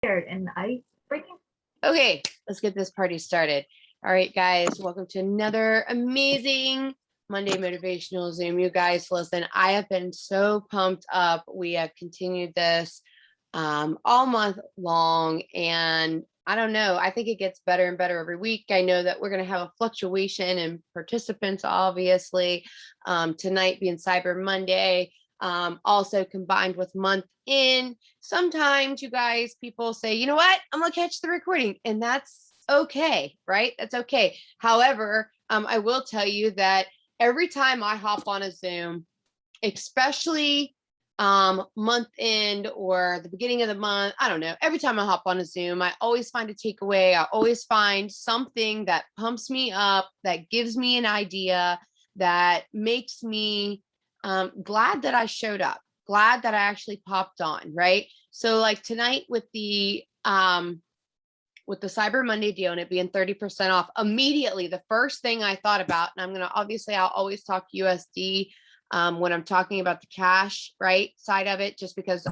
And I freaking Okay, let's get this party started. All right, guys, welcome to another amazing Monday Motivational Zoom. You guys, listen, I have been so pumped up. We have continued this all month long, and I don't know, I think it gets better and better every week. I know that we're going to have a fluctuation in participants, obviously, tonight being Cyber Monday. Also combined with month in, sometimes you guys, people say, you know what, I'm gonna catch the recording, and that's okay, right? That's okay. However, I will tell you that every time I hop on a Zoom, especially month end or the beginning of the month, I don't know, every time I hop on a Zoom, I always find a takeaway. I always find something that pumps me up, that gives me an idea, that makes me glad that I showed up, glad that I actually popped on, right? So like tonight with the Cyber Monday deal and it being 30% off, immediately the first thing I thought about, and I'll always talk USD when I'm talking about the cash, right, side of it, just because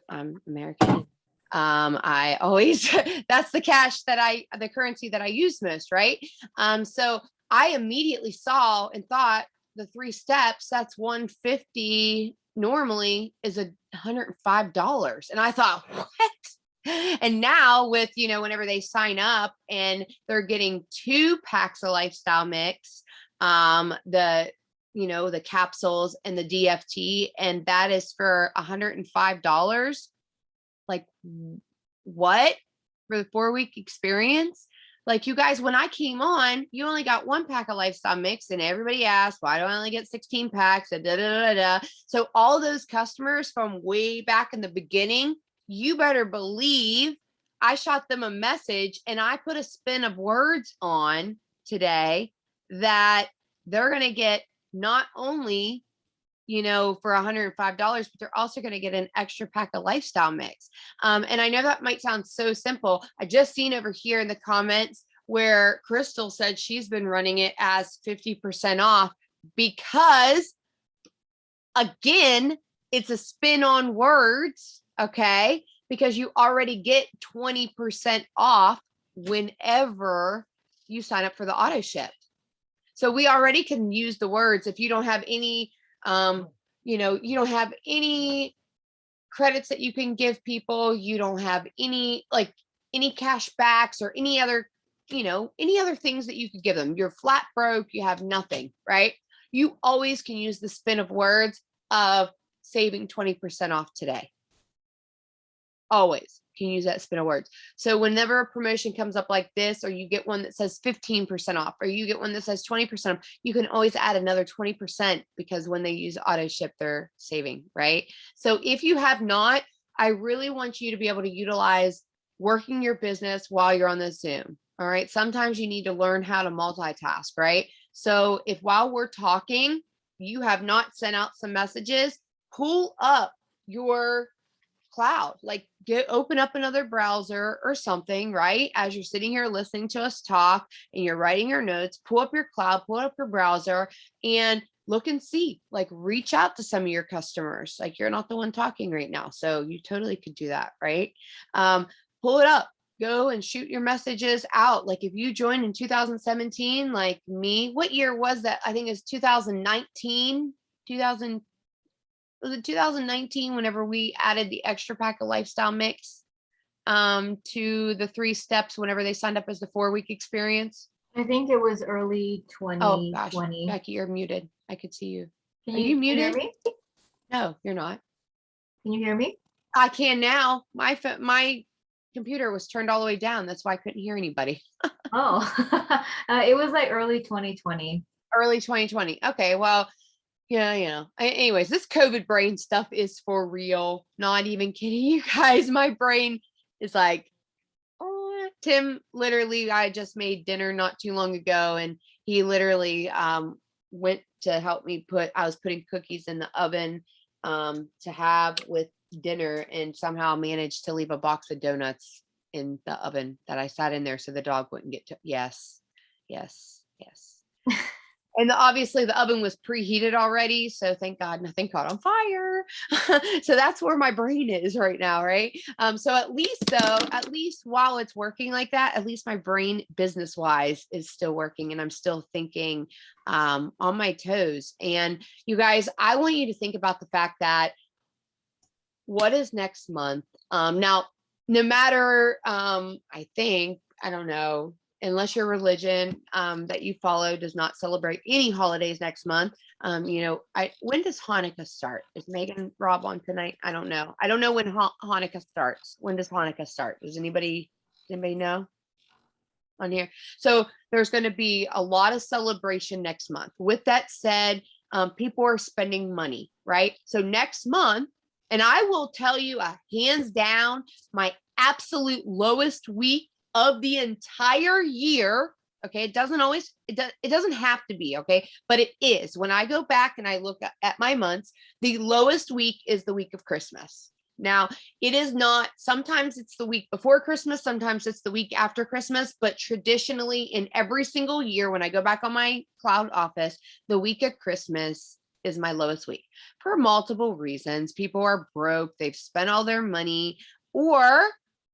I'm American. I always, that's the currency that I use most, right? So I immediately saw and thought the 3 steps, that's 150 normally is $105. And I thought, what? And now with, whenever they sign up and they're getting 2 packs of Lifestyle Mix, the capsules and the DFT, and that is for $105. Like, what? For the 4-week experience? Like, you guys, when I came on, you only got 1 pack of Lifestyle Mix, and everybody asked, why do I only get 16 packs? So all those customers from way back in the beginning, you better believe I shot them a message and I put a spin of words on today that they're going to get not only for $105, but they're also going to get an extra pack of Lifestyle Mix. And I know that might sound so simple. I just seen over here in the comments where Crystal said she's been running it as 50% off because, again, it's a spin on words, okay? Because you already get 20% off whenever you sign up for the auto ship. So we already can use the words. If you don't have any you don't have any credits that you can give people, you don't have any cash backs or any other things that you could give them, you're flat broke, you have nothing, right? You always can use the spin of words of saving 20% off today. Always can use that spin of words. So whenever a promotion comes up like this, or you get one that says 15% off, or you get one that says 20% off, you can always add another 20% because when they use auto ship, they're saving, right? So if you have not, I really want you to be able to utilize working your business while you're on the Zoom. All right. Sometimes you need to learn how to multitask, right? So if while we're talking, you have not sent out some messages, pull up your cloud, like open up another browser or something, right? As you're sitting here listening to us talk and you're writing your notes, pull up your cloud, pull up your browser, and look and see, like, reach out to some of your customers. Like, you're not the one talking right now, so you totally could do that, right? Pull it up, go and shoot your messages out. Like, if you joined in 2017, like me, what year was that? I think it's 2019, 2000. Was it 2019 whenever we added the extra pack of Lifestyle Mix to the 3 steps whenever they signed up as the 4-week experience? I think it was early Oh gosh, 2020. Becky, you're muted. I could see you. Can Are you you hear muted? me? No, you're not. Can you hear me? I can now. My computer was turned all the way down. That's why I couldn't hear anybody. Oh, it was like early 2020. Early 2020. Okay, well, yeah. Anyways, this COVID brain stuff is for real. Not even kidding you guys. My brain is like, oh, Tim, literally, I just made dinner not too long ago, and he literally went to help me I was putting cookies in the oven to have with dinner, and somehow managed to leave a box of donuts in the oven that I sat in there so the dog wouldn't get to. Yes. And obviously the oven was preheated already. So thank God nothing caught on fire. So that's where my brain is right now. Right. So at least though, at least while it's working like that, at least my brain business wise is still working and I'm still thinking on my toes. And you guys, I want you to think about the fact that what is next month? Now, no matter, I think, I don't know, unless your religion that you follow does not celebrate any holidays next month. When does Hanukkah start? Is Megan Rob on tonight? I don't know. I don't know when Hanukkah starts. When does Hanukkah start? Does anybody know on here? So there's going to be a lot of celebration next month. With that said, people are spending money, right? So next month, and I will tell you hands down, my absolute lowest week of the entire year. Okay. It doesn't have to be. Okay. But it is. When I go back and I look at my months, the lowest week is the week of Christmas. Now, it is not, sometimes it's the week before Christmas, sometimes it's the week after Christmas, but traditionally in every single year, when I go back on my cloud office, the week of Christmas is my lowest week for multiple reasons. People are broke, they've spent all their money, or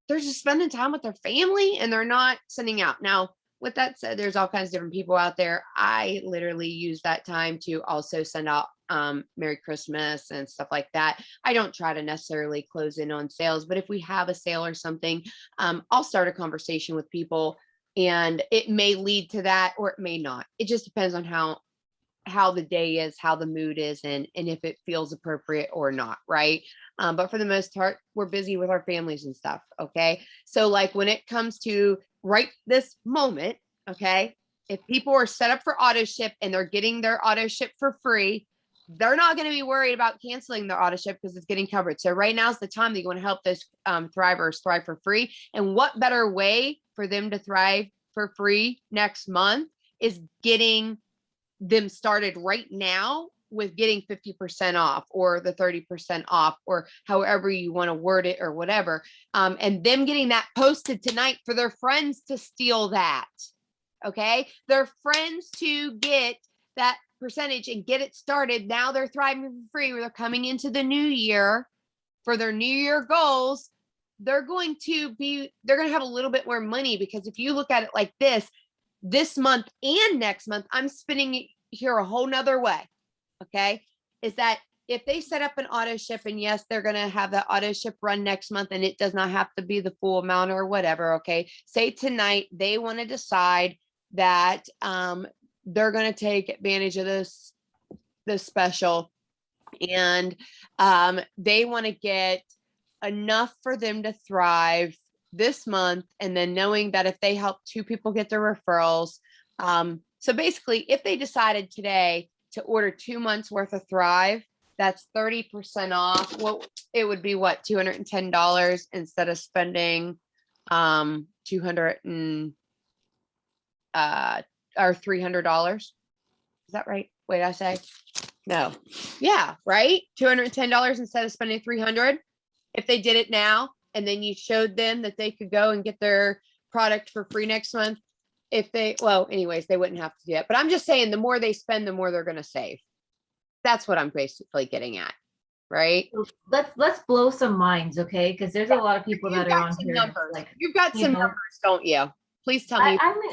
they're just spending time with their family and they're not sending out. Now, with that said, there's all kinds of different people out there. I literally use that time to also send out Merry Christmas and stuff like that. I don't try to necessarily close in on sales, but if we have a sale or something, I'll start a conversation with people and it may lead to that or it may not. It just depends on how the day is, how the mood is, and if it feels appropriate or not, right? But for the most part, we're busy with our families and stuff, okay? So like when it comes to right this moment, okay, if people are set up for auto ship and they're getting their auto ship for free, they're not going to be worried about canceling their auto ship because it's getting covered. So right now is the time that you want to help those thrivers thrive for free. And what better way for them to thrive for free next month is getting them started right now with getting 50% off or the 30% off or however you want to word it or whatever. And them getting that posted tonight for their friends to steal that. Okay. Their friends to get that percentage and get it started. Now they're thriving for free. They're coming into the new year for their new year goals. They're going to have a little bit more money because if you look at it like this month and next month, I'm spinning it here a whole nother way. Okay. Is that if they set up an auto ship and yes, they're going to have that auto ship run next month and it does not have to be the full amount or whatever. Okay. Say tonight they want to decide that they're going to take advantage of this special and they want to get enough for them to thrive this month. And then knowing that if they help 2 people get their referrals, so basically if they decided today to order 2 months worth of Thrive, that's 30% off. Well, it would be what, $210 instead of spending 200 and or $300. Is that right? Wait, I say no. Yeah, right. $210 instead of spending 300. If they did it now, and then you showed them that they could go and get their product for free next month. Anyways, they wouldn't have to do it. But I'm just saying the more they spend, the more they're going to save. That's what I'm basically getting at. Right. Let's blow some minds, okay? Because there's a lot of people that are on here. Numbers. Like you've got some numbers, don't you? Please tell me. I mean,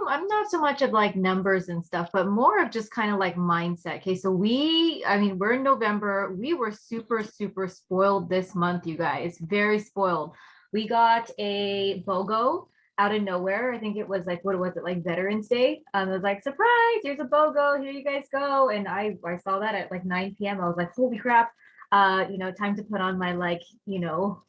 I'm not so much of like numbers and stuff, but more of just kind of like mindset. Okay. So we're in November. We were super, super spoiled this month, you guys, very spoiled. We got a BOGO out of nowhere. I think it was like, what was it, like Veterans Day? It was like, surprise, here's a BOGO, here you guys go. And I saw that at like 9 p.m. I was like, holy crap. Time to put on my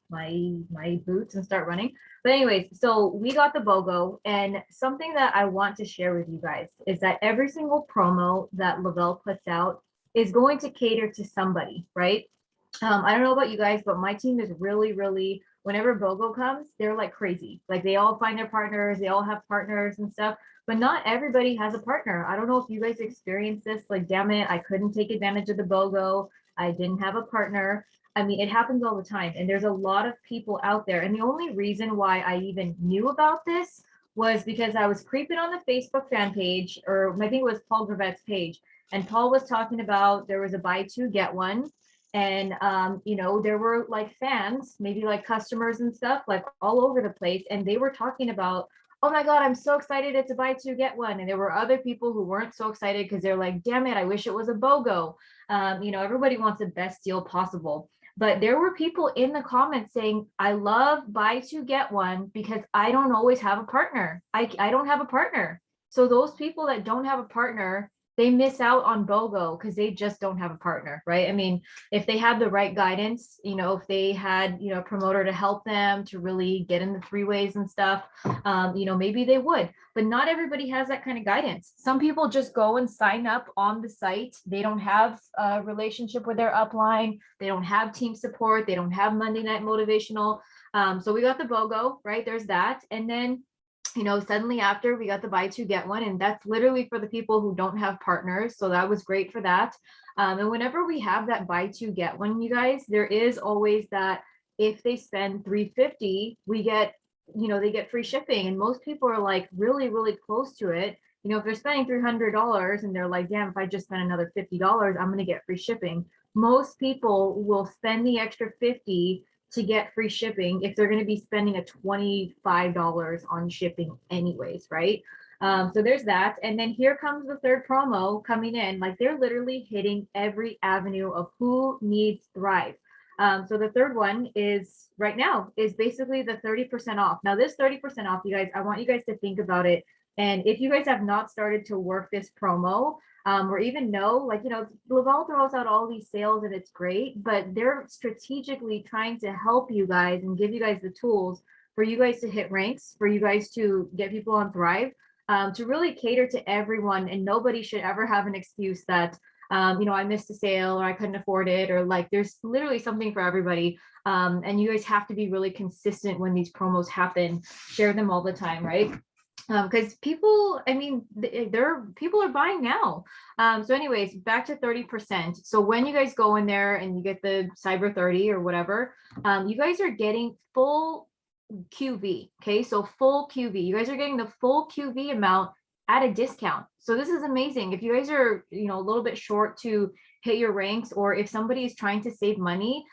my boots and start running. But anyways, so we got the BOGO, and something that I want to share with you guys is that every single promo that Lavelle puts out is going to cater to somebody, right? I don't know about you guys, but my team is really, really, whenever BOGO comes, they're like crazy. Like they all find their partners, they all have partners and stuff, but not everybody has a partner. I don't know if you guys experienced this, like, damn it, I couldn't take advantage of the BOGO. I didn't have a partner. I mean, it happens all the time. And there's a lot of people out there. And the only reason why I even knew about this was because I was creeping on the Facebook fan page, or I think it was Paul Gravet's page, and Paul was talking about there was a buy two get one, and there were like fans, maybe like customers and stuff, like all over the place, and they were talking about, oh my god, I'm so excited, it's a buy two get one. And there were other people who weren't so excited because they're like, damn it, I wish it was a BOGO. Everybody wants the best deal possible. But there were people in the comments saying, I love buy two get one because I don't always have a partner. I don't have a partner. So those people that don't have a partner, they miss out on BOGO because they just don't have a partner, right? I mean, if they had the right guidance, if they had, a promoter to help them to really get in the three ways and stuff, maybe they would. But not everybody has that kind of guidance. Some people just go and sign up on the site. They don't have a relationship with their upline. They don't have team support. They don't have Monday Night Motivational. So we got the BOGO, right? There's that. And then suddenly after we got the buy two get one, and that's literally for the people who don't have partners. So that was great for that. And whenever we have that buy two get one, you guys, there is always that if they spend 350, we get, they get free shipping. And most people are like really, really close to it. If they're spending $300 and they're like, damn, if I just spend another $50, I'm going to get free shipping. Most people will spend the extra 50 to get free shipping if they're going to be spending a $25 on shipping anyways, right? So there's that. And then here comes the third promo coming in. Like they're literally hitting every avenue of who needs Thrive. So the third one is right now is basically the 30% off. Now this 30% off, you guys, I want you guys to think about it. And if you guys have not started to work this promo, or even know, like, Laval throws out all these sales and it's great, but they're strategically trying to help you guys and give you guys the tools for you guys to hit ranks, for you guys to get people on Thrive, to really cater to everyone. And nobody should ever have an excuse that, I missed a sale or I couldn't afford it, or like there's literally something for everybody. And you guys have to be really consistent when these promos happen, share them all the time, right? Because people, I mean, people are buying now. So anyways, back to 30%. So when you guys go in there and you get the Cyber 30 or whatever, you guys are getting full QV. Okay, so full QV. You guys are getting the full QV amount at a discount. So this is amazing. If you guys are, a little bit short to hit your ranks, or if somebody is trying to save money,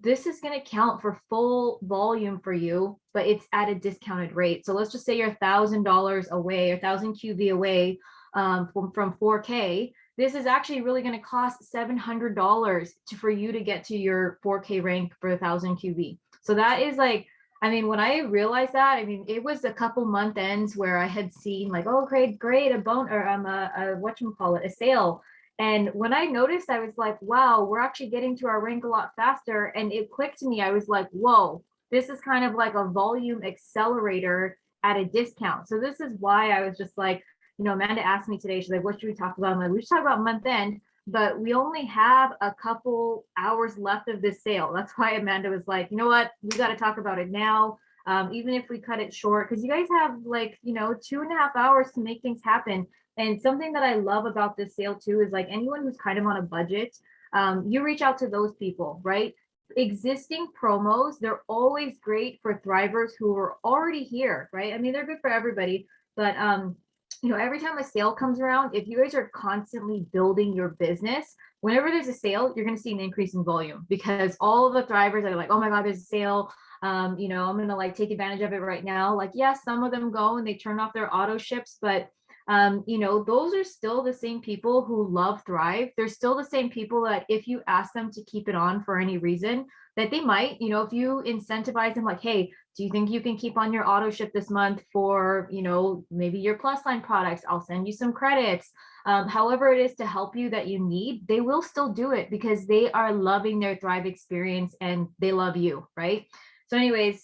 this is going to count for full volume for you, but it's at a discounted rate. So let's just say you're $1,000 away, or 1,000 QV away from 4K. This is actually really going to cost $700 for you to get to your 4K rank for 1,000 QV. So that is like, I mean, when I realized that, I mean, it was a couple month ends where I had seen like, oh, great, a bone, or a sale. And when I noticed, I was like, wow, we're actually getting to our rank a lot faster. And it clicked to me. I was like, whoa, this is kind of like a volume accelerator at a discount. So this is why I was just like, Amanda asked me today, she's like, what should we talk about? I'm like, we should talk about month end, but we only have a couple hours left of this sale. That's why Amanda was like, you know what, we got to talk about it now. Even if we cut it short, because you guys have like, 2.5 hours to make things happen. And something that I love about this sale too is like anyone who's kind of on a budget, you reach out to those people, right? Existing promos, they're always great for thrivers who are already here, right? I mean, they're good for everybody, but every time a sale comes around, if you guys are constantly building your business, whenever there's a sale, you're going to see an increase in volume, because all of the thrivers that are like, oh my God, there's a sale. I'm going to like take advantage of it right now. Like, yes, some of them go and they turn off their auto ships, but those are still the same people who love Thrive. They're still the same people that if you ask them to keep it on for any reason, that they might, if you incentivize them like, hey, do you think you can keep on your auto ship this month for, maybe your plus line products? I'll send you some credits. However it is to help you that you need, they will still do it because they are loving their Thrive experience and they love you, right? So anyways,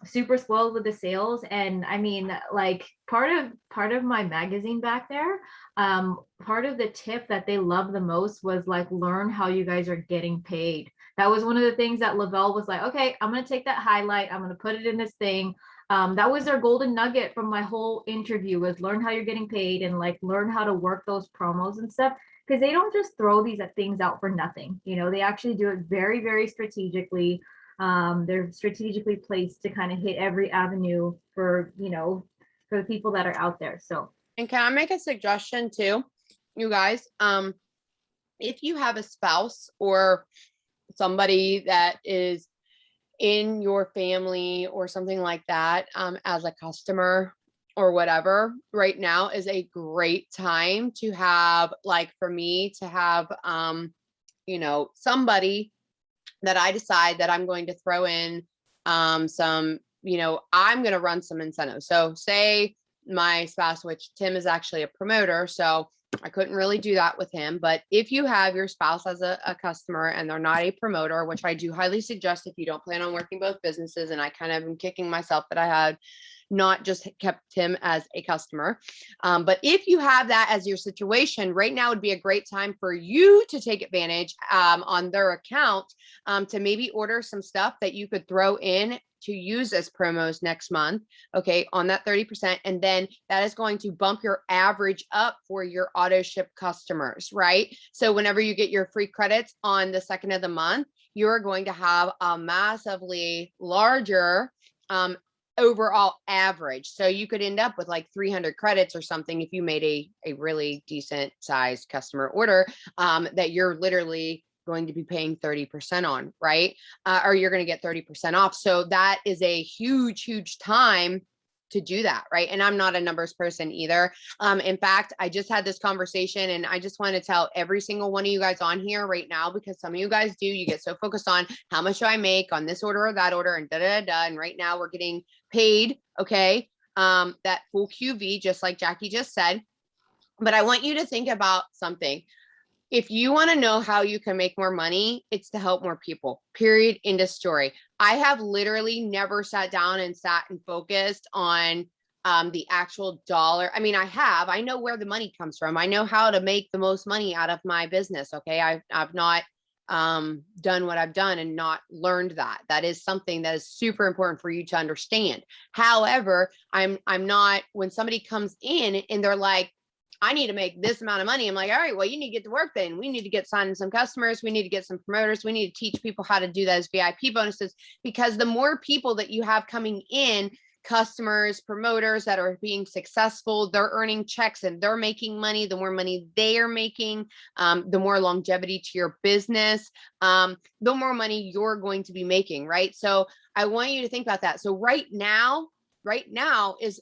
super spoiled with the sales. And I mean, like part of my magazine back there, part of the tip that they love the most was like, learn how you guys are getting paid. That was one of the things that Lavelle was like, okay, I'm going to take that highlight, I'm going to put it in this thing. That was their golden nugget from my whole interview, was learn how you're getting paid and like learn how to work those promos and stuff, because they don't just throw these things out for nothing. They actually do it very, very strategically. They're strategically placed to kind of hit every avenue for, for the people that are out there. So, And can I make a suggestion too, you guys? If you have a spouse or somebody that is in your family or something like that, as a customer or whatever, right now is a great time to have, like for me to have, somebody that I decide that I'm going to throw in, some, I'm going to run some incentives. So say my spouse, which Tim is actually a promoter, so I couldn't really do that with him. But if you have your spouse as a customer and they're not a promoter, which I do highly suggest if you don't plan on working both businesses, and I kind of am kicking myself that I had not just kept him as a customer. But if you have that as your situation, right now would be a great time for you to take advantage, on their account, to maybe order some stuff that you could throw in to use as promos next month, okay, on that 30%. And then that is going to bump your average up for your auto ship customers, right? So whenever you get your free credits on the second of the month, you're going to have a massively larger, overall average. So you could end up with like 300 credits or something if you made a really decent sized customer order, that you're literally going to be paying 30% on, right? Or you're going to get 30% off. So that is a huge, huge time to do that, right? And I'm not a numbers person either. In fact, I just had this conversation and I just want to tell every single one of you guys on here right now, because some of you guys do, you get so focused on how much do I make on this order or that order and da da da. And right now we're getting paid, okay, that full QV, just like Jackie just said. But I want you to think about something. If you want to know how you can make more money, it's to help more people, period, end of story. I have literally never sat down and focused on, the actual dollar. I mean, I know where the money comes from. I know how to make the most money out of my business. Okay. I've not, done what I've done and not learned that. That is something that is super important for you to understand. However, I'm not, when somebody comes in and they're like, I need to make this amount of money. I'm like, all right, well, you need to get to work then. We need to get signing some customers. We need to get some promoters. We need to teach people how to do those VIP bonuses, because the more people that you have coming in, customers, promoters that are being successful, they're earning checks and they're making money. The more money they are making, the more longevity to your business, the more money you're going to be making, right? So I want you to think about that. So right now is,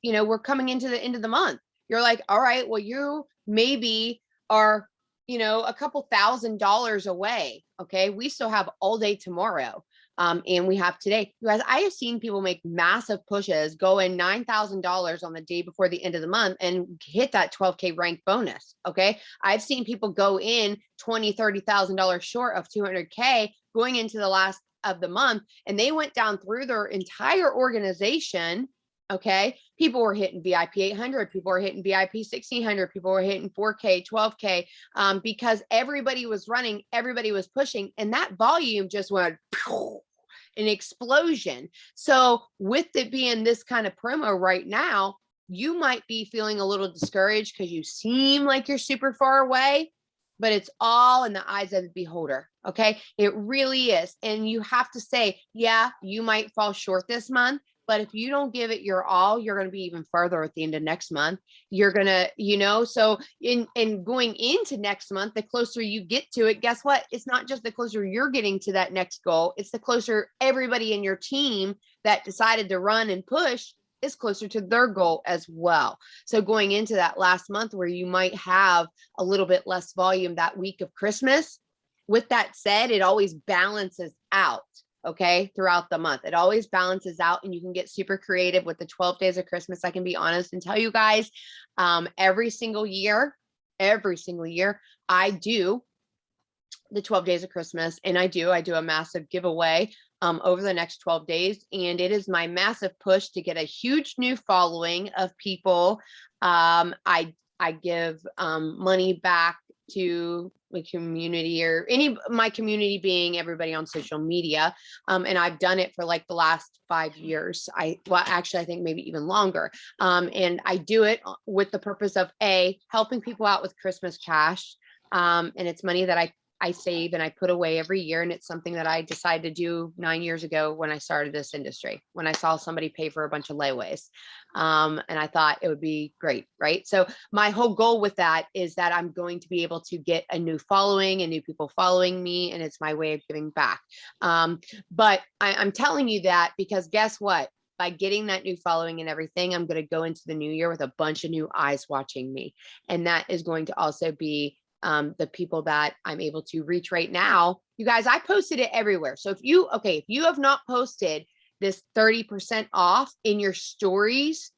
we're coming into the end of the month. You're like, all right, well, you maybe are, a couple $1,000s away. Okay. We still have all day tomorrow. And we have today. You guys, I have seen people make massive pushes, go in $9,000 on the day before the end of the month and hit that 12K rank bonus. Okay. I've seen people go in $20,000, $30,000 short of 200K going into the last of the month. And they went down through their entire organization. Okay. People were hitting VIP 800. People were hitting VIP 1600. People were hitting 4K, 12K, because everybody was running, everybody was pushing, and that volume just went an explosion. So with it being this kind of promo right now, you might be feeling a little discouraged because you seem like you're super far away, but it's all in the eyes of the beholder. Okay. It really is. And you have to say, yeah, you might fall short this month, but if you don't give it your all, you're going to be even further at the end of next month. You're going to, so in going into next month, the closer you get to it, guess what? It's not just the closer you're getting to that next goal. It's the closer everybody in your team that decided to run and push is closer to their goal as well. So going into that last month where you might have a little bit less volume that week of Christmas, with that said, it always balances out. Okay. Throughout the month, it always balances out, and you can get super creative with the 12 days of Christmas. I can be honest and tell you guys, every single year, I do the 12 days of Christmas, and I do a massive giveaway, over the next 12 days. And it is my massive push to get a huge new following of people. I give, money back to my community, or my community being everybody on social media. And I've done it for like the last 5 years. Actually, I think maybe even longer. And I do it with the purpose of helping people out with Christmas cash. And it's money that I save and I put away every year. And it's something that I decided to do 9 years ago when I started this industry, when I saw somebody pay for a bunch of layaways. And I thought it would be great. Right. So my whole goal with that is that I'm going to be able to get a new following and new people following me. And it's my way of giving back. But I'm telling you that because guess what? By getting that new following and everything, I'm going to go into the new year with a bunch of new eyes watching me. And that is going to also be the people that I'm able to reach right now. You guys, I posted it everywhere. So if you have not posted this 30% off in your stories,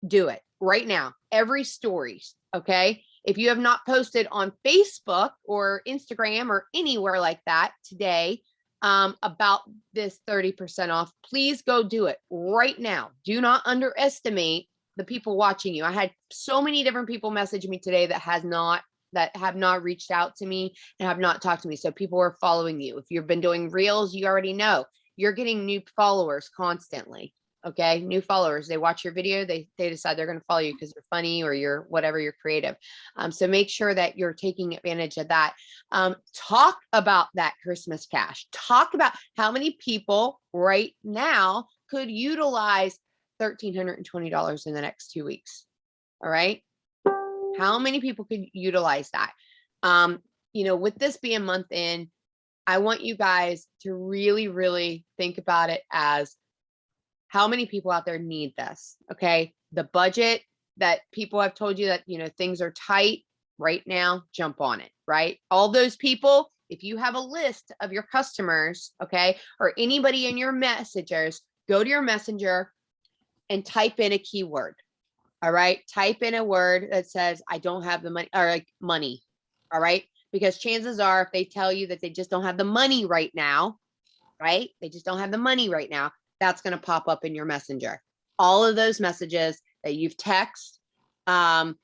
do it right now. Every stories. Okay. If you have not posted on Facebook or Instagram or anywhere like that today, about this 30% off, please go do it right now. Do not underestimate the people watching you. I had so many different people message me today that have not reached out to me and have not talked to me. So people are following you. If you've been doing reels, you already know you're getting new followers constantly. Okay. New followers, they watch your video. They decide they're going to follow you because you're funny or you're whatever, you're creative. So make sure that you're taking advantage of that. Talk about that Christmas cash. Talk about how many people right now could utilize $1,320 in the next 2 weeks. All right. How many people could utilize that? With this being month in, I want you guys to really, really think about it as how many people out there need this. Okay. The budget that people have told you that, things are tight right now, jump on it, right? All those people, if you have a list of your customers, okay, or anybody in your messengers, go to your messenger and type in a keyword. All right. Type in a word that says, I don't have the money, or like money. All right. Because chances are, if they tell you that they just don't have the money right now, right? They just don't have the money right now. That's going to pop up in your messenger. All of those messages that you've texted,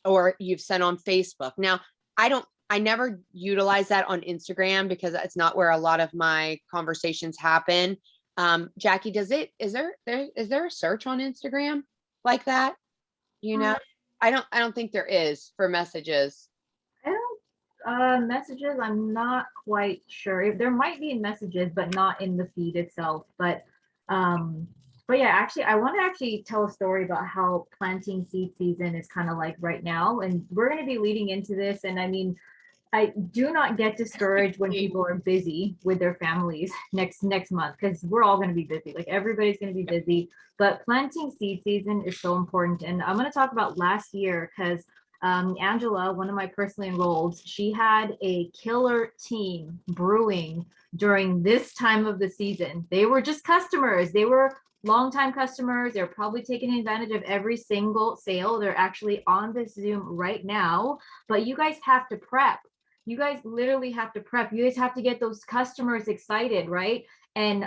or you've sent on Facebook. Now, I never utilize that on Instagram because it's not where a lot of my conversations happen. Jackie, is there a search on Instagram like that? I don't think there is for messages. I don't, messages, I'm not quite sure. There might be in messages, but not in the feed itself. But yeah, actually, I want to actually tell a story about how planting seed season is kind of like right now. And we're going to be leading into this. And I mean, I do not get discouraged when people are busy with their families next month, because we're all going to be busy. Like everybody's going to be busy. But planting seed season is so important. And I'm going to talk about last year because Angela, one of my personally enrolled, she had a killer team brewing during this time of the season. They were just customers. They were longtime customers. They're probably taking advantage of every single sale. They're actually on this Zoom right now, but you guys have to prep. You guys literally have to prep. You guys have to get those customers excited, right? And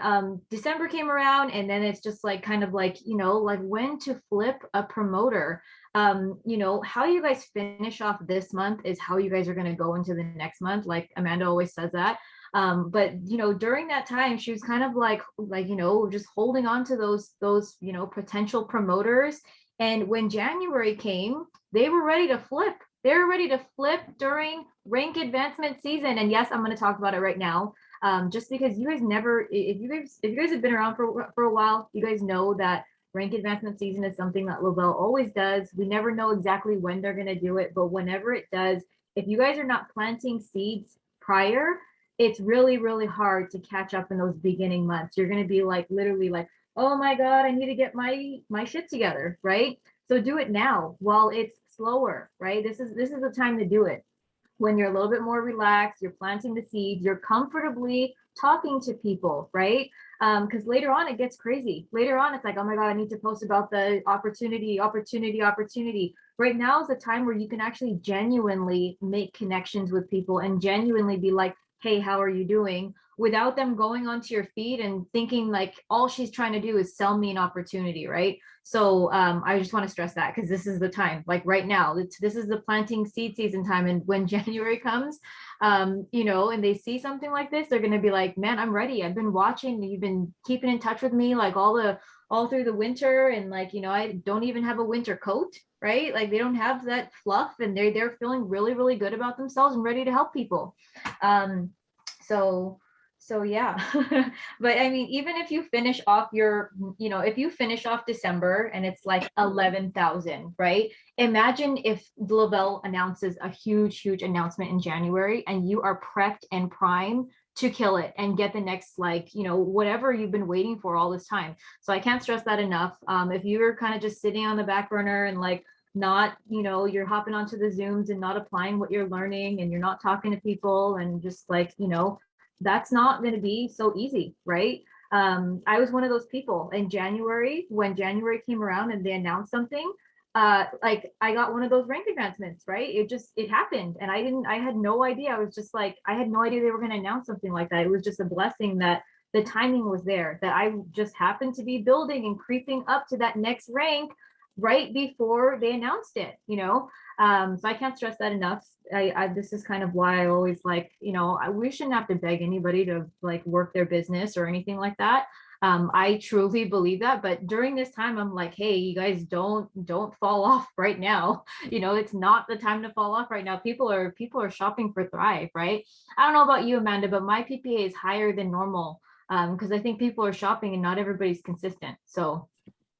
December came around, and then it's just like kind of like, like when to flip a promoter. How you guys finish off this month is how you guys are going to go into the next month. Like Amanda always says that. But during that time, she was kind of like just holding on to those potential promoters. And when January came, they were ready to flip. They're ready to flip during rank advancement season. And yes, I'm going to talk about it right now. Just because you guys never, if you guys have been around for a while, you guys know that rank advancement season is something that Lavelle always does. We never know exactly when they're going to do it, but whenever it does, if you guys are not planting seeds prior, it's really, really hard to catch up in those beginning months. You're going to be like, literally like, oh my God, I need to get my shit together, right? So do it now while it's slower, right? This is the time to do it. When you're a little bit more relaxed, you're planting the seeds, you're comfortably talking to people, right? Because later on it gets crazy. Later on, it's like, oh my God, I need to post about the opportunity. Right now is the time where you can actually genuinely make connections with people and genuinely be like, hey, how are you doing? Without them going onto your feed and thinking like all she's trying to do is sell me an opportunity, right? So I just want to stress that because this is the time, like right now, this is the planting seed season time. And when January comes, and they see something like this, they're going to be like, man, I'm ready. I've been watching. You've been keeping in touch with me like all through the winter. And like, I don't even have a winter coat. right? Like they don't have that fluff, and they're feeling really, really good about themselves and ready to help people. Um, so so yeah. But I mean, even if you finish off your, if you finish off December and it's like 11,000, right? Imagine if Lavelle announces a huge, huge announcement in January and you are prepped and primed to kill it and get the next, like, whatever you've been waiting for all this time. So I can't stress that enough. If you're kind of just sitting on the back burner and like not, you're hopping onto the Zooms and not applying what you're learning, and you're not talking to people, and just like, that's not going to be so easy, right? I was one of those people in January. When January came around and they announced something, like I got one of those rank advancements, right? It happened, and I had no idea. I was just like, I had no idea they were going to announce something like that. It was just a blessing that the timing was there, that I just happened to be building and creeping up to that next rank right before they announced it, so I can't stress that enough. This is kind of why I always like, we shouldn't have to beg anybody to like work their business or anything like that. I truly believe that, but during this time, I'm like, hey, you guys don't fall off right now. It's not the time to fall off right now. People are shopping for Thrive, right? I don't know about you, Amanda, but my PPA is higher than normal, because I think people are shopping and not everybody's consistent. So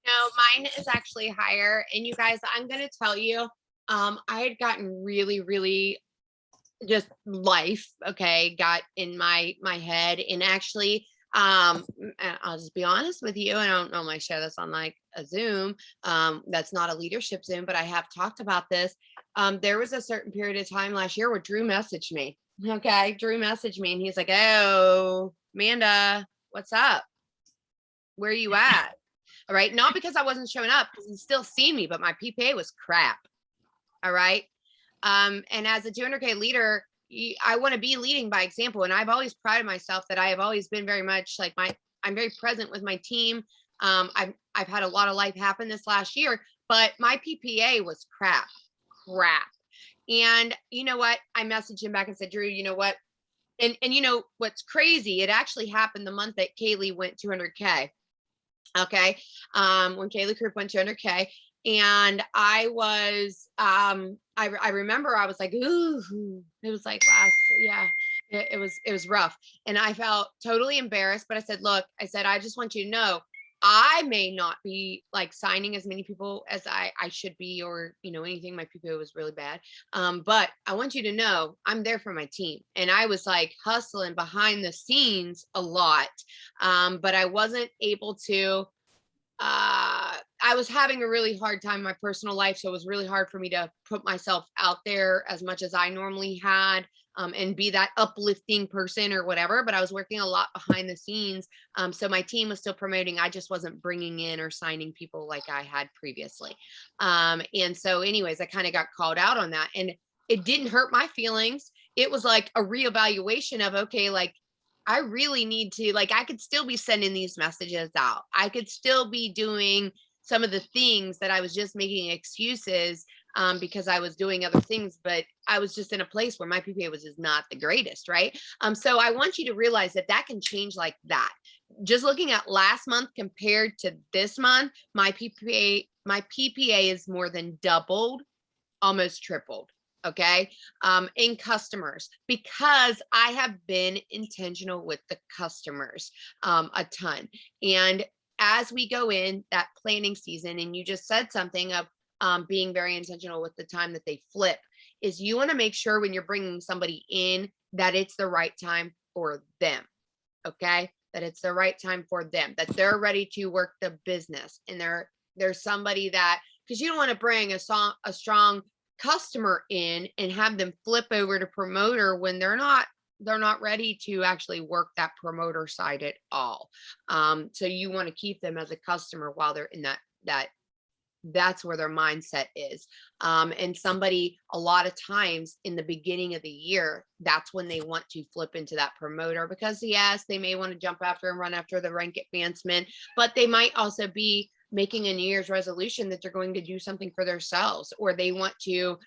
No, mine is actually higher. And you guys, I'm going to tell you, I had gotten really, really just life, okay, got in my head. And actually, I'll just be honest with you. I don't normally share this on like a Zoom. That's not a leadership Zoom, but I have talked about this. There was a certain period of time last year where Drew messaged me. Okay, Drew messaged me and he's like, "Oh, Amanda, what's up? Where are you at?" All right. Not because I wasn't showing up, because he still seen me, but my PPA was crap. All right. And as a 200K leader, I want to be leading by example. And I've always prided myself that I have always been very much like I'm very present with my team. I've had a lot of life happen this last year, but my PPA was crap. And you know what? I messaged him back and said, Drew, you know what? And you know what's crazy? It actually happened the month that Kaylee went 200K. Okay. When Kaylee Krupp went 200K, and I was, I remember I was like, ooh, it was like yeah, it was rough. And I felt totally embarrassed, but I said, look, I just want you to know, I may not be like signing as many people as I should be, or, anything. My PPO was really bad. But I want you to know I'm there for my team. And I was like hustling behind the scenes a lot. But I wasn't able to, I was having a really hard time in my personal life. So it was really hard for me to put myself out there as much as I normally had, and be that uplifting person or whatever. But I was working a lot behind the scenes. So my team was still promoting. I just wasn't bringing in or signing people like I had previously. And so anyways, I kind of got called out on that, and it didn't hurt my feelings. It was like a reevaluation of, okay, like, I really need to, like, I could still be sending these messages out. I could still be doing some of the things that I was just making excuses, because I was doing other things, but I was just in a place where my PPA was just not the greatest, right? So I want you to realize that that can change like that. Just looking at last month compared to this month, my PPA is more than doubled, almost tripled. Okay. In customers, because I have been intentional with the customers, a ton. And as we go in that planning season, and you just said something of, being very intentional with the time that they flip, is you want to make sure when you're bringing somebody in that it's the right time for them. Okay. That it's the right time for them, that they're ready to work the business, and there's somebody that, because you don't want to bring a strong customer in and have them flip over to promoter when they're not ready to actually work that promoter side at all. So you want to keep them as a customer while they're in that's where their mindset is. And somebody, a lot of times in the beginning of the year, that's when they want to flip into that promoter, because yes, they may want to jump after and run after the rank advancement, but they might also be making a New Year's resolution that they're going to do something for themselves, or they want to,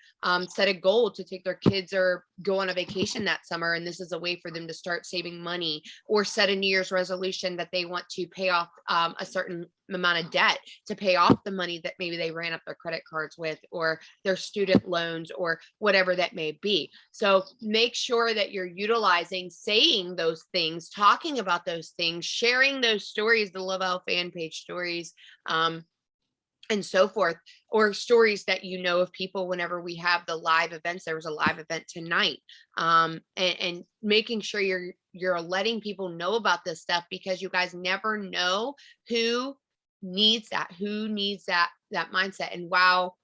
set a goal to take their kids or go on a vacation that summer. And this is a way for them to start saving money, or set a New Year's resolution that they want to pay off, a certain amount of debt to pay off the money that maybe they ran up their credit cards with, or their student loans, or whatever that may be. So make sure that you're utilizing saying those things, talking about those things, sharing those stories, the Lavelle fan page stories, and so forth, or stories that you know of people whenever we have the live events. There was a live event tonight, and making sure you're letting people know about this stuff, because you guys never know who needs that mindset. And while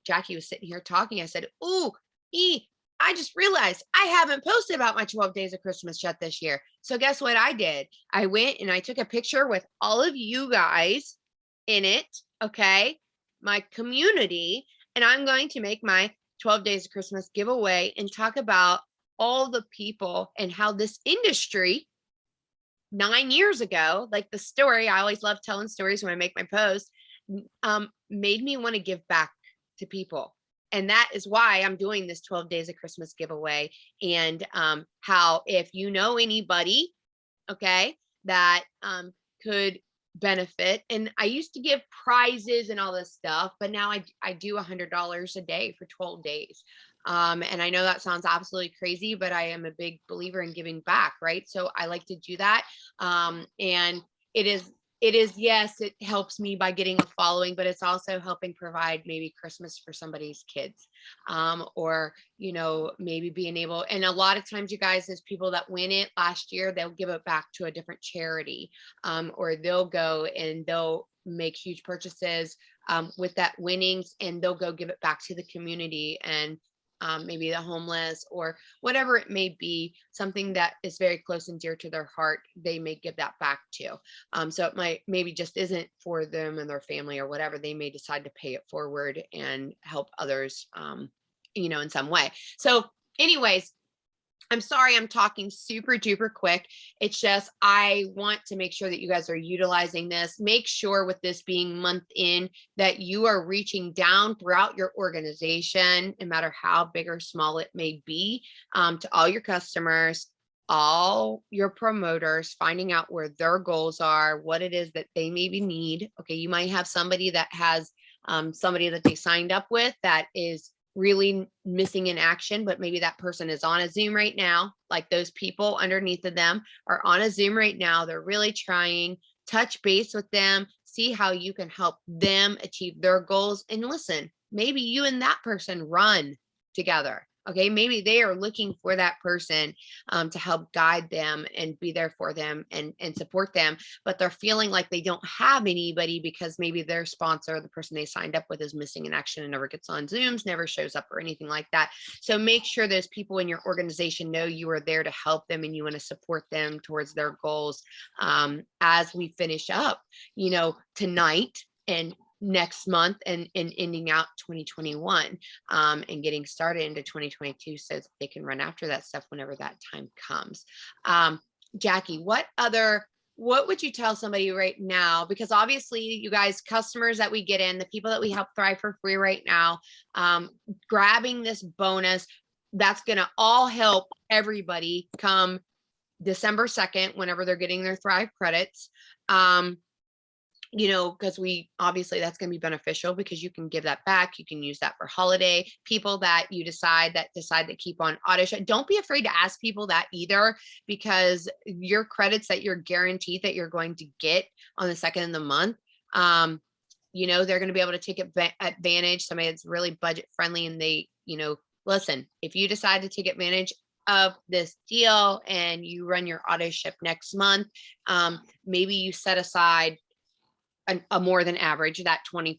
Jackie was sitting here talking, I said, "Ooh, I just realized I haven't posted about my 12 days of Christmas yet this year." So guess what I did? I went and I took a picture with all of you guys in it, okay, my community, and I'm going to make my 12 days of Christmas giveaway and talk about all the people and how this industry 9 years ago, like the story, I always love telling stories when I make my post, made me want to give back to people. And that is why I'm doing this 12 days of Christmas giveaway. And how, if you know anybody, okay, that could benefit. And I used to give prizes and all this stuff, but now I do $100 a day for 12 days. And I know that sounds absolutely crazy, but I am a big believer in giving back, right? So I like to do that. And it is, yes, it helps me by getting a following, but it's also helping provide maybe Christmas for somebody's kids, or, maybe being able, and a lot of times, you guys, as people that win it last year, they'll give it back to a different charity, or they'll go and they'll make huge purchases with that winnings, and they'll go give it back to the community, and maybe the homeless, or whatever it may be, something that is very close and dear to their heart, they may give that back to. So it might maybe just isn't for them and their family or whatever. They may decide to pay it forward and help others, in some way. So anyways, I'm sorry I'm talking super duper quick. It's just, I want to make sure that you guys are utilizing this. Make sure, with this being month in, that you are reaching down throughout your organization, no matter how big or small it may be, to all your customers, all your promoters, finding out where their goals are, what it is that they maybe need. Okay, you might have somebody that has somebody that they signed up with that is really missing in action, but maybe that person is on a Zoom right now. Like, those people underneath of them are on a Zoom right now. They're really trying. Touch base with them, see how you can help them achieve their goals. And listen, maybe you and that person run together. Okay, maybe they are looking for that person to help guide them and be there for them and support them, but they're feeling like they don't have anybody because maybe their sponsor, the person they signed up with, is missing in action and never gets on Zooms, never shows up, or anything like that. So make sure those people in your organization know you are there to help them and you want to support them towards their goals, as we finish up, tonight and next month, and ending out 2021, and getting started into 2022, so that they can run after that stuff whenever that time comes. Jackie, what would you tell somebody right now? Because obviously, you guys, customers that we get in, the people that we help thrive for free right now, grabbing this bonus, that's going to all help everybody come December 2nd, whenever they're getting their Thrive credits. Because that's going to be beneficial, because you can give that back. You can use that for holiday. People that you decide to keep on auto ship, don't be afraid to ask people that either, because your credits that you're guaranteed that you're going to get on the 2nd of the month, they're going to be able to take advantage. Somebody that's really budget friendly, and they, listen, if you decide to take advantage of this deal and you run your auto ship next month, maybe you set aside a more than average, that 20%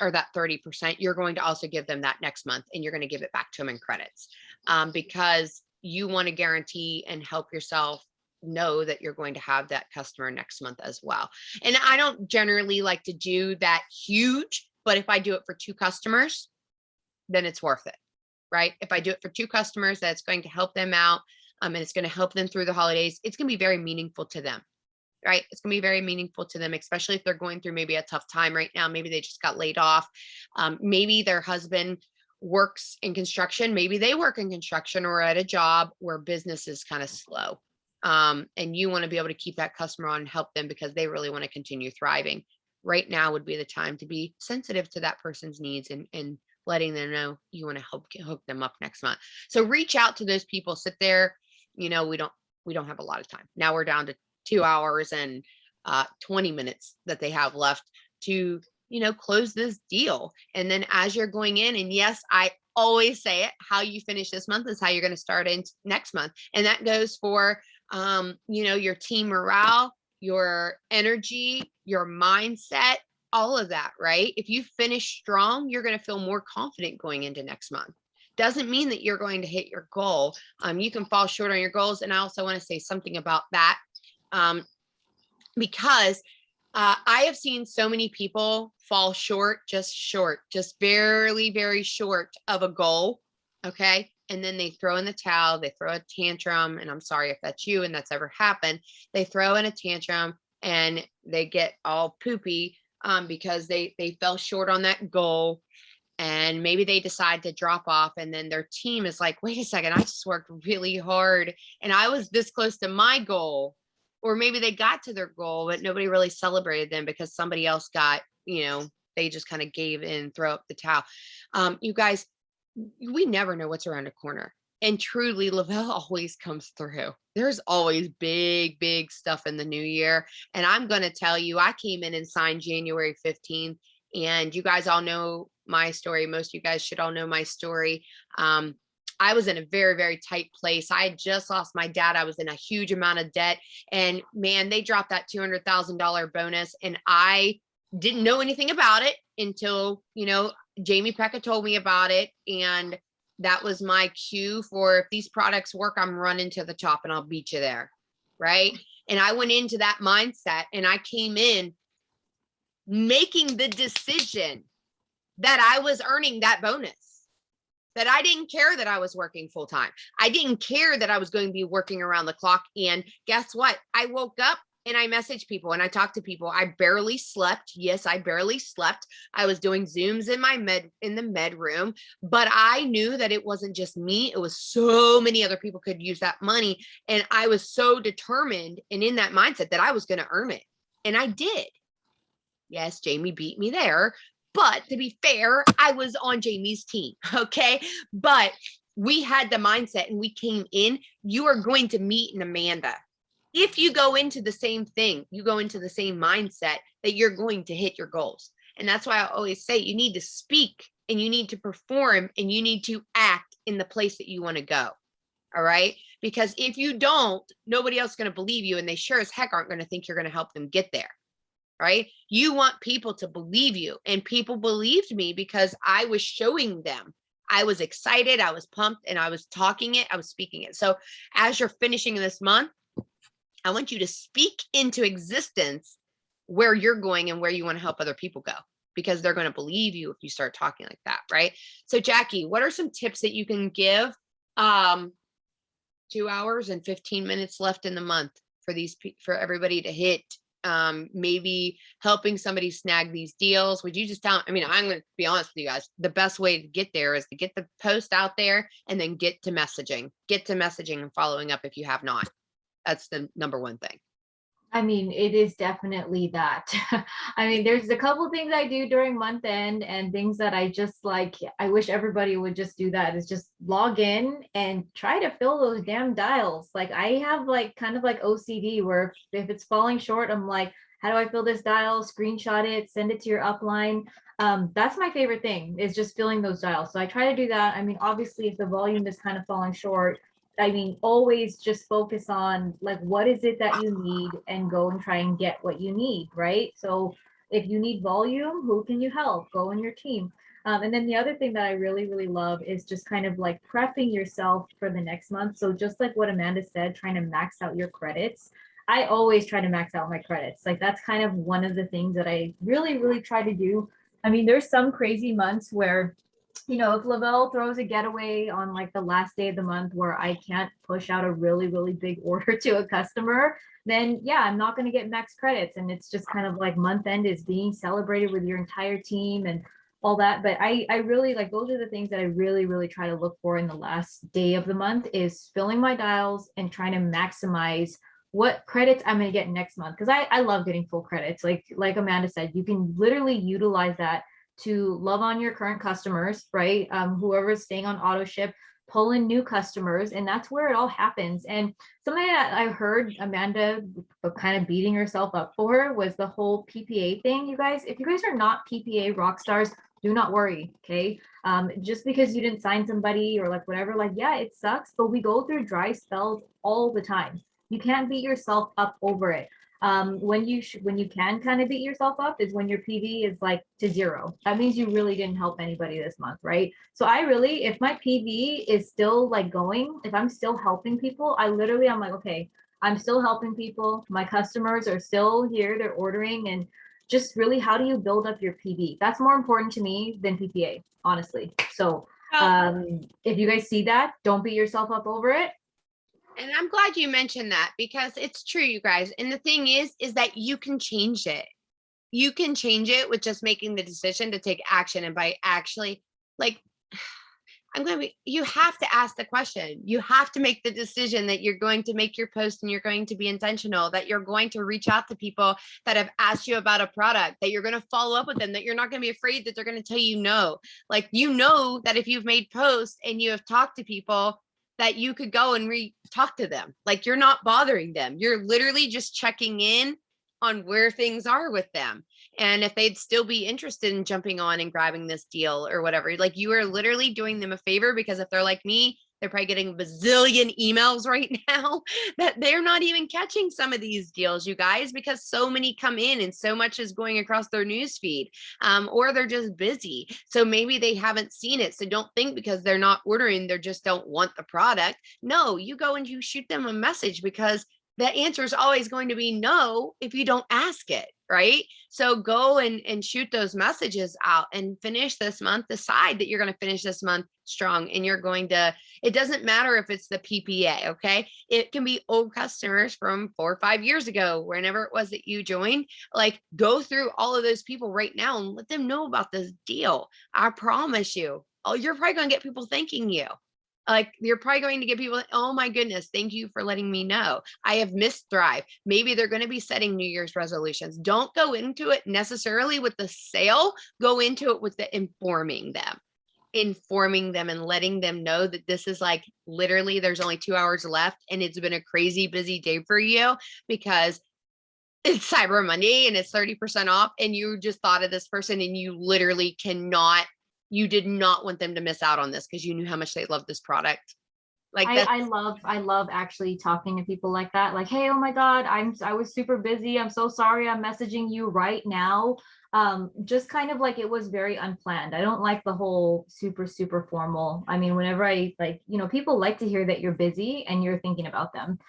or that 30%, you're going to also give them that next month, and you're going to give it back to them in credits, because you want to guarantee and help yourself know that you're going to have that customer next month as well. And I don't generally like to do that huge, but if I do it for 2 customers, then it's worth it, right? If I do it for 2 customers, that's going to help them out, and it's going to help them through the holidays. It's going to be very meaningful to them. Right? It's going to be very meaningful to them, especially if they're going through maybe a tough time right now. Maybe they just got laid off. Maybe their husband works in construction. Maybe they work in construction or at a job where business is kind of slow. And you want to be able to keep that customer on and help them because they really want to continue thriving. right now would be the time to be sensitive to that person's needs and letting them know you want to help hook them up next month. So reach out to those people, sit there. We don't have a lot of time. Now we're down to 2 hours and 20 minutes that they have left to, close this deal. And then as you're going in, and yes, I always say it, how you finish this month is how you're going to start in next month. And that goes for, your team morale, your energy, your mindset, all of that, right? If you finish strong, you're going to feel more confident going into next month. Doesn't mean that you're going to hit your goal. You can fall short on your goals. And I also want to say something about that, because I have seen so many people fall short, just barely, very short of a goal. Okay. And then they throw in the towel, they throw a tantrum. And I'm sorry if that's you and that's ever happened. They throw in a tantrum and they get all poopy because they fell short on that goal. And maybe they decide to drop off, and then their team is like, wait a second, I just worked really hard and I was this close to my goal. Or maybe they got to their goal, but nobody really celebrated them because somebody else got, they just kind of gave in, throw up the towel. You guys, we never know what's around the corner. And truly, Lavelle always comes through. There's always big, big stuff in the new year. And I'm going to tell you, I came in and signed January 15th. And you guys all know my story. Most of you guys should all know my story. I was in a very, very tight place. I had just lost my dad. I was in a huge amount of debt. And man, they dropped that $200,000 bonus. And I didn't know anything about it until, Jamie Pecca told me about it. And that was my cue for, if these products work, I'm running to the top and I'll beat you there. Right. And I went into that mindset and I came in making the decision that I was earning that bonus, that I didn't care that I was working full time. I didn't care that I was going to be working around the clock. And guess what? I woke up and I messaged people and I talked to people. I barely slept. Yes, I barely slept. I was doing Zooms in the med room, but I knew that it wasn't just me. It was so many other people could use that money. And I was so determined and in that mindset that I was going to earn it. And I did. Yes, Jamie beat me there. But to be fair, I was on Jamie's team. Okay. But we had the mindset and we came in. You are going to meet an Amanda. If you go into the same thing, you go into the same mindset, that you're going to hit your goals. And that's why I always say you need to speak and you need to perform and you need to act in the place that you want to go. All right. Because if you don't, nobody else is going to believe you. And they sure as heck aren't going to think you're going to help them get there. Right? You want people to believe you, and people believed me because I was showing them. I was excited, I was pumped, and I was talking it, I was speaking it. So as you're finishing this month, I want you to speak into existence where you're going and where you want to help other people go, because they're going to believe you if you start talking like that. Right? So Jackie, what are some tips that you can give? 2 hours and 15 minutes left in the month for everybody to hit. Maybe helping somebody snag these deals. Would you just tell, I'm going to be honest with you guys. The best way to get there is to get the post out there and then get to messaging and following up if you have not. That's the number one thing. It is definitely that. There's a couple things I do during month end and things that I just I wish everybody would just do that, is just log in and try to fill those damn dials. I have kind of OCD where if it's falling short, I'm like, how do I fill this dial? Screenshot it, send it to your upline. That's my favorite thing, is just filling those dials. So I try to do that. Obviously if the volume is kind of falling short, always just focus on what is it that you need and go and try and get what you need, right? So if you need volume, who can you help? Go on your team. And then the other thing that I really, really love is just kind of prepping yourself for the next month. So just like what Amanda said, trying to max out your credits. I always try to max out my credits. That's kind of one of the things that I really, really try to do. There's some crazy months where if Lavelle throws a getaway on the last day of the month where I can't push out a really, really big order to a customer, then yeah, I'm not going to get max credits. And it's just kind of month end is being celebrated with your entire team and all that. But I really those are the things that I really, really try to look for in the last day of the month, is filling my dials and trying to maximize what credits I'm going to get next month. Cause I love getting full credits. Like Amanda said, you can literally utilize that to love on your current customers, right? Whoever is staying on auto ship, pull in new customers, and that's where it all happens. And something that I heard Amanda kind of beating herself up for was the whole PPA thing. You guys, if you guys are not PPA rock stars, do not worry. Okay. Just because you didn't sign somebody or like whatever, like, yeah, it sucks, but we go through dry spells all the time. You can't beat yourself up over it. When you can kind of beat yourself up is when your PV is like to zero. That means you really didn't help anybody this month, right? So I really, if my PV is still like going, if I'm still helping people, I'm like, okay, I'm still helping people. My customers are still here, they're ordering, and just really, how do you build up your PV? That's more important to me than PPA, honestly. So Well, if you guys see that, don't beat yourself up over it. and I'm glad you mentioned that because it's true, you guys. And the thing is that you can change it. You can change it with just making the decision to take action. And by actually, like, you have to ask the question. You have to make the decision that you're going to make your post and you're going to be intentional, that you're going to reach out to people that have asked you about a product, that you're going to follow up with them, that you're not going to be afraid that they're going to tell you no. Like, you know, that if you've made posts and you have talked to people, that you could go and talk to them. Like, you're not bothering them. You're literally just checking in on where things are with them. And if they'd still be interested in jumping on and grabbing this deal or whatever, like, you are literally doing them a favor, because if they're like me, they're probably getting a bazillion emails right now that they're not even catching some of these deals, you guys, because so many come in and so much is going across their news feed, or they're just busy. So maybe they haven't seen it. So don't think because they're not ordering, they just don't want the product. No, you go and you shoot them a message, because the answer is always going to be no if you don't ask it, right? So go and shoot those messages out and finish this month. Decide that you're going to finish this month strong, and you're going to, it doesn't matter if it's the PPA, okay? It can be old customers from 4 or 5 years ago, whenever it was that you joined. Like, go through all of those people right now and let them know about this deal. I promise you, oh, you're probably going to get people thanking you. Like, you're probably going to get people, oh my goodness, thank you for letting me know. I have missed Thrive. Maybe they're going to be setting New Year's resolutions. Don't go into it necessarily with the sale. Go into it with the informing them and letting them know that this is like, literally, there's only 2 hours left and it's been a crazy busy day for you because it's Cyber Monday and it's 30% off, and you just thought of this person and you literally you did not want them to miss out on this because you knew how much they love this product. Like, I love actually talking to people like that. Like, hey, oh my God, I was super busy. I'm so sorry. I'm messaging you right now. Just kind of like, it was very unplanned. I don't like the whole super formal. I mean, whenever I like, people like to hear that you're busy and you're thinking about them.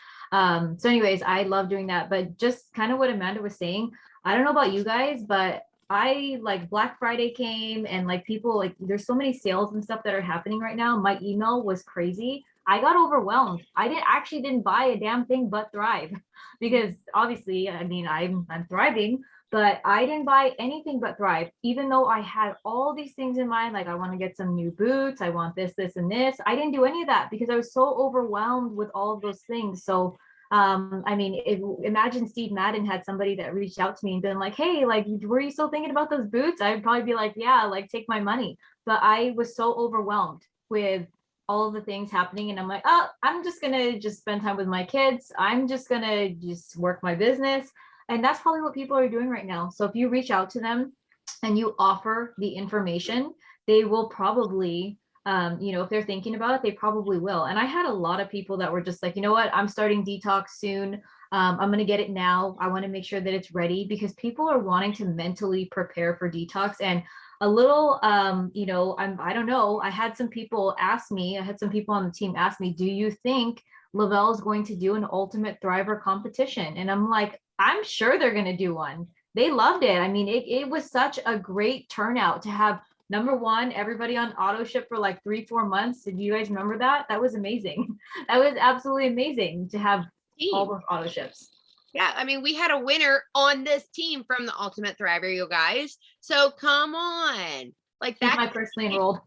So anyways, I love doing that. But just kind of what Amanda was saying, I don't know about you guys, but I like Black Friday came and like people, like, there's so many sales and stuff that are happening right now. My email was crazy. I got overwhelmed. I didn't buy a damn thing but Thrive because obviously, I mean, I'm thriving, but I didn't buy anything but Thrive, even though I had all these things in mind. Like, I want to get some new boots. I want this, and this. I didn't do any of that because I was so overwhelmed with all of those things. So I mean, imagine Steve Madden had somebody that reached out to me and been like, hey, like, were you still thinking about those boots? I'd probably be like, yeah, like, take my money. But I was so overwhelmed with all of the things happening, and I'm like, oh, I'm just gonna just spend time with my kids. I'm just gonna just work my business. And that's probably what people are doing right now. So if you reach out to them and you offer the information, they will probably, if they're thinking about it, they probably will. And I had a lot of people that were just like, you know what, I'm starting detox soon. I'm going to get it now. I want to make sure that it's ready, because people are wanting to mentally prepare for detox. And a little, I don't know. I had some people on the team ask me, do you think Lavelle is going to do an ultimate thriver competition? And I'm like, I'm sure they're going to do one. They loved it. I mean, it was such a great turnout to have, number one, everybody on auto ship for like 3-4 months. Did you guys remember that? That was amazing. That was absolutely amazing to have all those auto ships. Yeah, I mean, we had a winner on this team from the Ultimate Thriver, you guys. So come on. Like, She's that my personally enrolled.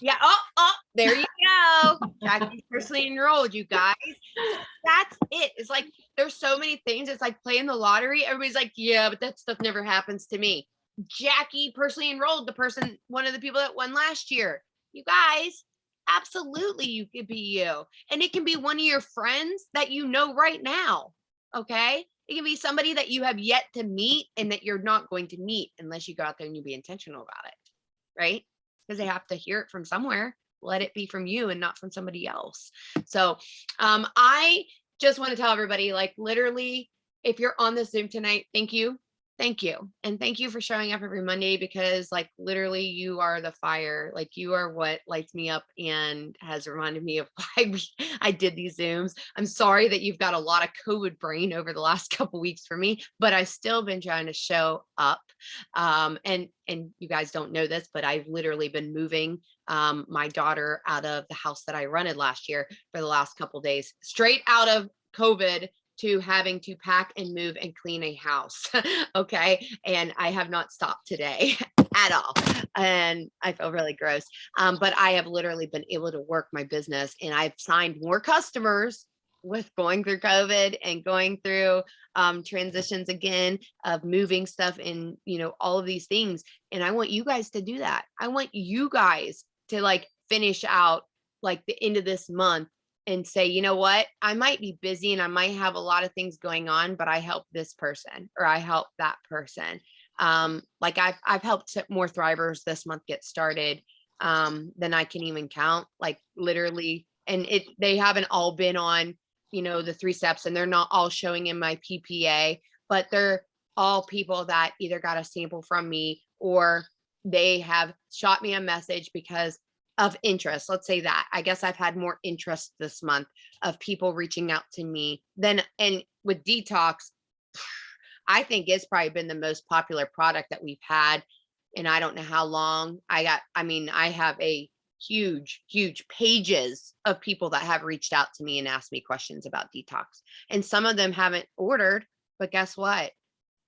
Yeah. Oh, there you go. Jackie's personally enrolled, you guys. So that's it. It's like there's so many things. It's like playing the lottery. Everybody's like, yeah, but that stuff never happens to me. Jackie personally enrolled, the person, one of the people that won last year. You guys, absolutely, you could be you. And it can be one of your friends that you know right now. Okay. It can be somebody that you have yet to meet and that you're not going to meet unless you go out there and you be intentional about it. Right. Because they have to hear it from somewhere. Let it be from you and not from somebody else. So I just want to tell everybody, like, literally, if you're on the Zoom tonight, thank you. Thank you. And thank you for showing up every Monday, because like literally you are the fire. Like you are what lights me up and has reminded me of why I did these Zooms. I'm sorry that you've got a lot of COVID brain over the last couple weeks for me, but I've still been trying to show up. And you guys don't know this, but I've literally been moving my daughter out of the house that I rented last year for the last couple days, straight out of COVID to having to pack and move and clean a house. Okay. And I have not stopped today at all. And I feel really gross. But I have literally been able to work my business, and I've signed more customers with going through COVID and going through transitions again of moving stuff and, all of these things. And I want you guys to do that. I want you guys to like finish out like the end of this month and say, you know what, I might be busy and I might have a lot of things going on, but I help this person or I help that person. Like I've helped more thrivers this month get started than I can even count, like literally. And they haven't all been on, the 3 steps, and they're not all showing in my PPA, but they're all people that either got a sample from me or they have shot me a message because of interest. Let's say that. I guess I've had more interest this month of people reaching out to me than, and with detox, I think it's probably been the most popular product that we've had. And I don't know how long I have a huge pages of people that have reached out to me and asked me questions about detox. And some of them haven't ordered, but guess what?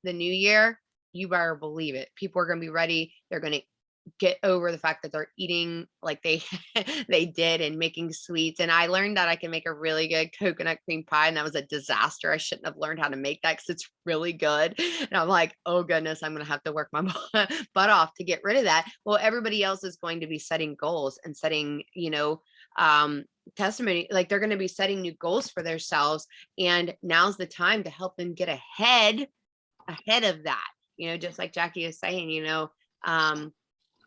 The new year, you better believe it. People are going to be ready. They're going to get over the fact that they're eating like they they did and making sweets. And I learned that I can make a really good coconut cream pie, and that was a disaster. I shouldn't have learned how to make that because it's really good. And I'm like, oh goodness, I'm gonna have to work my butt off to get rid of that. Well, everybody else is going to be setting goals and setting, testimony, like they're going to be setting new goals for themselves, and now's the time to help them get ahead of that. Just like Jackie is saying,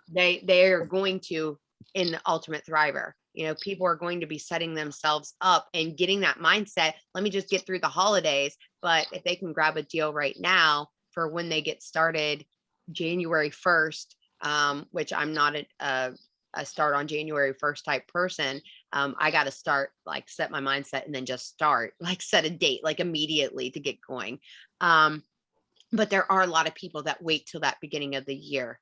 they're going to, in the ultimate thriver, people are going to be setting themselves up and getting that mindset. Let me just get through the holidays. But if they can grab a deal right now for when they get started January 1st, which I'm not a start on January 1st type person. I got to start, like set my mindset and then just start, like set a date, like immediately to get going. But there are a lot of people that wait till that beginning of the year,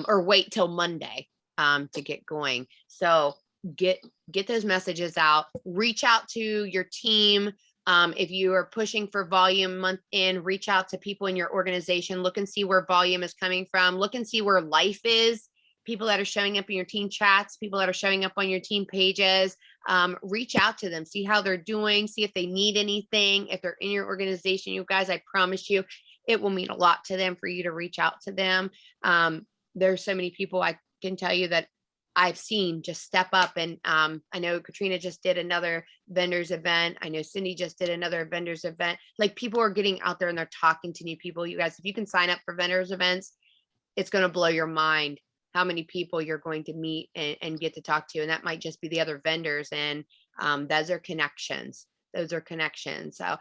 or wait till Monday to get going. So get those messages out, reach out to your team. If you are pushing for volume month in, reach out to people in your organization, look and see where volume is coming from, look and see where life is, people that are showing up in your team chats, people that are showing up on your team pages. Reach out to them, see how they're doing, see if they need anything. If they're in your organization, you guys, I promise you, it will mean a lot to them for you to reach out to them. There's so many people I can tell you that I've seen just step up. And I know Katrina just did another vendors event. I know Cindy just did another vendors event. Like people are getting out there and they're talking to new people. You guys, if you can sign up for vendors events, it's going to blow your mind how many people you're going to meet and get to talk to. And that might just be the other vendors. And those are connections. Those are connections. So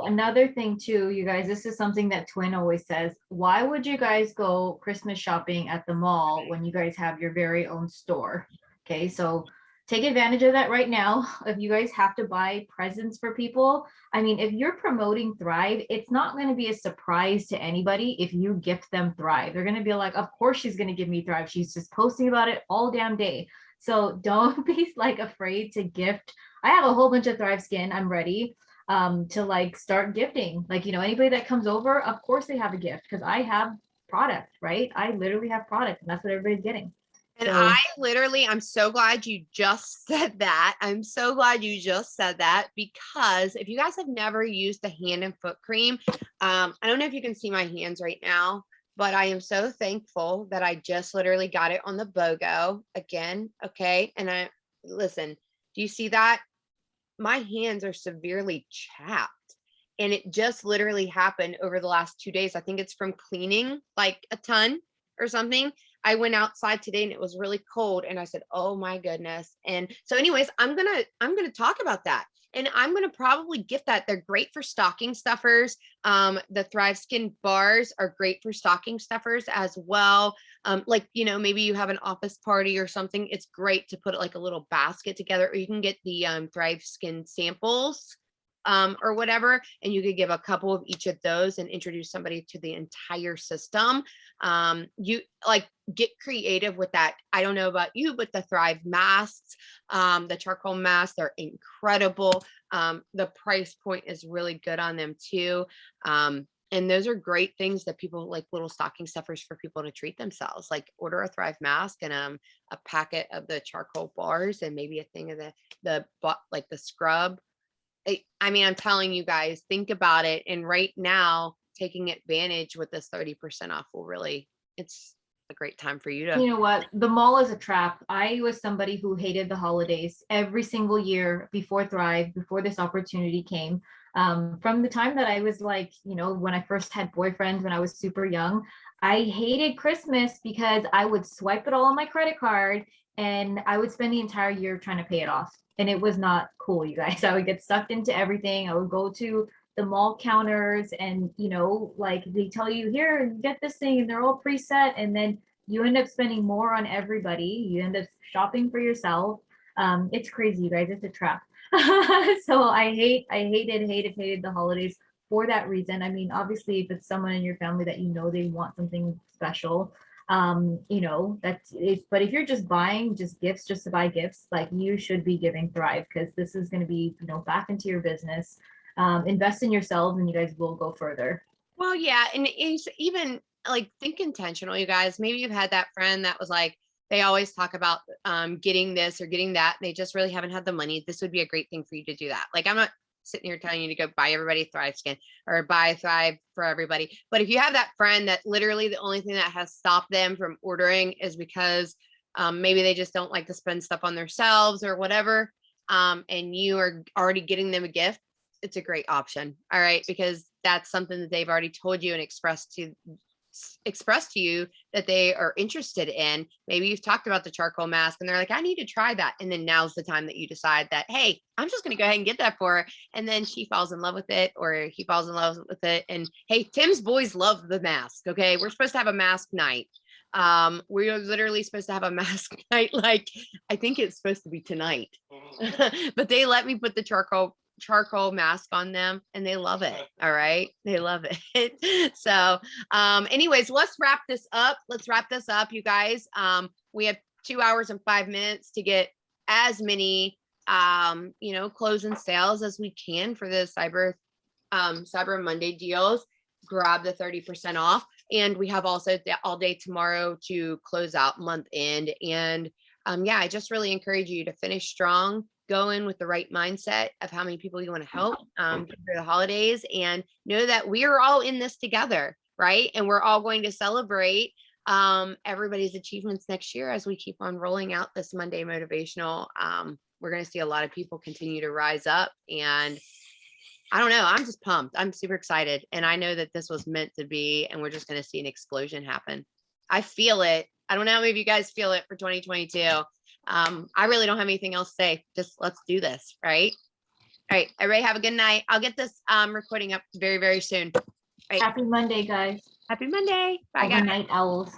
Another thing too, you guys, this is something that Twin always says. Why would you guys go Christmas shopping at the mall when you guys have your very own store? Okay, so take advantage of that right now. If you guys have to buy presents for people, I mean, if you're promoting Thrive, it's not going to be a surprise to anybody if you gift them Thrive. They're going to be like, of course she's going to give me Thrive. She's just posting about it all damn day. So don't be like afraid to gift. I have a whole bunch of Thrive skin. I'm ready to like start gifting. Like, anybody that comes over, of course they have a gift because I have product, right? I literally have product, and that's what everybody's getting. And So I'm so glad you just said that. I'm so glad you just said that, because if you guys have never used the hand and foot cream, I don't know if you can see my hands right now, but I am so thankful that I just literally got it on the BOGO again. Okay. And listen, do you see that? My hands are severely chapped. And it just literally happened over the last 2 days. I think it's from cleaning like a ton or something. I went outside today and it was really cold and I said, "Oh my goodness." And so anyways, I'm going to talk about that. And I'm going to probably gift that. They're great for stocking stuffers. The Thrive Skin bars are great for stocking stuffers as well. Like, maybe you have an office party or something. It's great to put like a little basket together, or you can get the Thrive Skin samples or whatever, and you could give a couple of each of those and introduce somebody to the entire system. You like get creative with that. I don't know about you, but the Thrive masks, the charcoal masks, they're incredible. The price point is really good on them too. And those are great things that people like, little stocking stuffers for people to treat themselves. Like order a Thrive mask and a packet of the charcoal bars and maybe a thing of like the scrub. I mean, I'm telling you guys, think about it. And right now, taking advantage with this 30% off it's a great time for you to. you know what? The mall is a trap. I was somebody who hated the holidays every single year before Thrive, before this opportunity came. From the time that I was like, when I first had boyfriends when I was super young, I hated Christmas because I would swipe it all on my credit card and I would spend the entire year trying to pay it off. And it was not cool, you guys. I would get sucked into everything. I would go to the mall counters and, like they tell you, here, get this thing, and they're all preset. And then you end up spending more on everybody. You end up shopping for yourself. It's crazy, you guys. It's a trap. So hated the holidays for that reason. I mean, obviously, if it's someone in your family that they want something special, that's it. But if you're just buying just gifts just to buy gifts, like you should be giving Thrive, because this is going to be, back into your business. Invest in yourselves and you guys will go further. Well, yeah. And it's even like, think intentional, you guys. Maybe you've had that friend that was like, they always talk about getting this or getting that. They just really haven't had the money. This would be a great thing for you to do that. Like, I'm not sitting here telling you to go buy everybody Thrive Skin or buy Thrive for everybody. But if you have that friend that literally the only thing that has stopped them from ordering is because maybe they just don't like to spend stuff on themselves or whatever, and you are already getting them a gift, it's a great option. All right. Because that's something that they've already told you and expressed to you that they are interested in. Maybe you've talked about the charcoal mask and they're like, I need to try that. And then now's the time that you decide that, hey, I'm just going to go ahead and get that for her. And then she falls in love with it or he falls in love with it. And hey, Tim's boys love the mask. Okay. We're supposed to have a mask night. We're literally supposed to have a mask night. Like, I think it's supposed to be tonight, but they let me put the charcoal mask on them and they love it. All right. They love it. So anyways, let's wrap this up, you guys. We have 2 hours and 5 minutes to get as many closing sales as we can for the Cyber Monday deals. Grab the 30% off, and we have also all day tomorrow to close out month end. And I just really encourage you to finish strong, go in with the right mindset of how many people you want to help for the holidays, and know that we are all in this together, right? And we're all going to celebrate everybody's achievements next year as we keep on rolling out this Monday Motivational. We're going to see a lot of people continue to rise up, and I don't know, I'm just pumped. I'm super excited. And I know that this was meant to be, and we're just going to see an explosion happen. I feel it. I don't know if you guys feel it for 2022. I really don't have anything else to say. Just let's do this. Right. All right. Everybody have a good night. I'll get this recording up very, very soon. Right. Happy Monday, guys. Happy Monday. Bye, guys. Night owls.